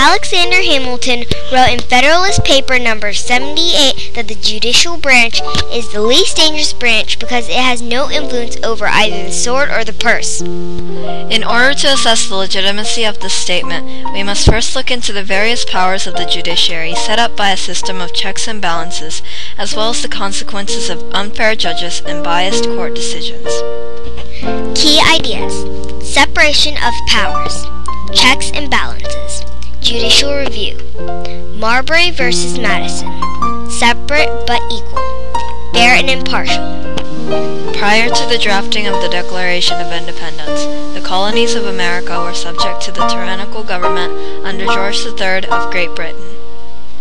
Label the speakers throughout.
Speaker 1: Alexander Hamilton wrote in Federalist Paper number 78 that the judicial branch is the least dangerous branch because it has no influence over either the sword or the purse.
Speaker 2: In order to assess the legitimacy of this statement, we must first look into the various powers of the judiciary set up by a system of checks and balances, as well as the consequences of unfair judges and biased court decisions.
Speaker 1: Key ideas: separation of powers, checks and balances, judicial review, Marbury versus Madison, separate but equal, fair and impartial.
Speaker 2: Prior to the drafting of the Declaration of Independence, the colonies of America were subject to the tyrannical government under George III of Great Britain.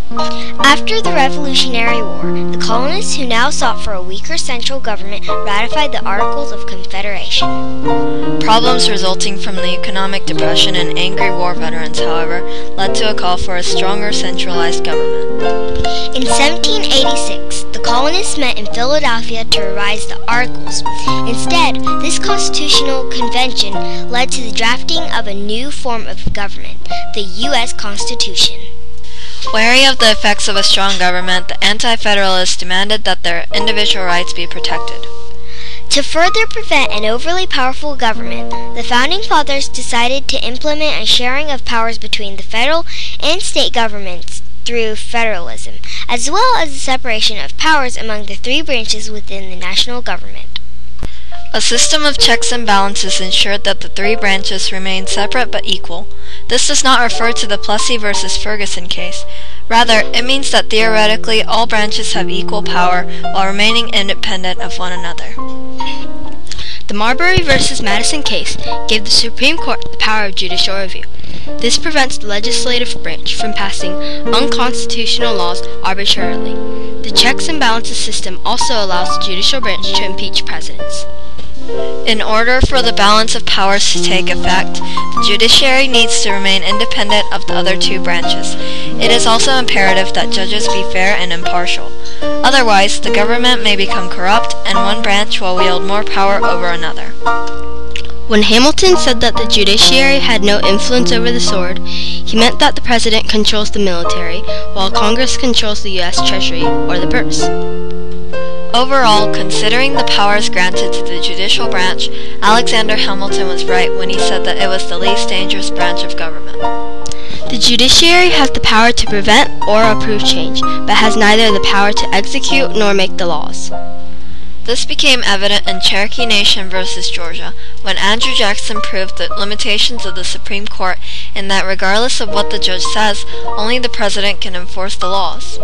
Speaker 1: After the Revolutionary War, the colonists who now sought for a weaker central government ratified the Articles of Confederation.
Speaker 2: Problems resulting from the economic depression and angry war veterans, however, led to a call for a stronger centralized government.
Speaker 1: In 1786, the colonists met in Philadelphia to revise the Articles. Instead, this constitutional convention led to the drafting of a new form of government, the U.S. Constitution.
Speaker 2: Wary of the effects of a strong government, the Anti-Federalists demanded that their individual rights be protected.
Speaker 1: To further prevent an overly powerful government, the Founding Fathers decided to implement a sharing of powers between the federal and state governments through federalism, as well as the separation of powers among the three branches within the national government.
Speaker 2: A system of checks and balances ensured that the three branches remained separate but equal. This does not refer to the Plessy versus Ferguson case. Rather, it means that theoretically all branches have equal power while remaining independent of one another.
Speaker 3: The Marbury versus Madison case gave the Supreme Court the power of judicial review. This prevents the legislative branch from passing unconstitutional laws arbitrarily. The checks and balances system also allows the judicial branch to impeach presidents.
Speaker 2: In order for the balance of powers to take effect, the judiciary needs to remain independent of the other two branches. It is also imperative that judges be fair and impartial. Otherwise, the government may become corrupt, and one branch will wield more power over another.
Speaker 3: When Hamilton said that the judiciary had no influence over the sword, he meant that the president controls the military, while Congress controls the U.S. Treasury, or the purse.
Speaker 2: Overall, considering the powers granted to the judicial branch, Alexander Hamilton was right when he said that it was the least dangerous branch of government.
Speaker 3: The judiciary has the power to prevent or approve change, but has neither the power to execute nor make the laws.
Speaker 2: This became evident in Cherokee Nation versus Georgia, when Andrew Jackson proved the limitations of the Supreme Court in that regardless of what the judge says, only the president can enforce the laws.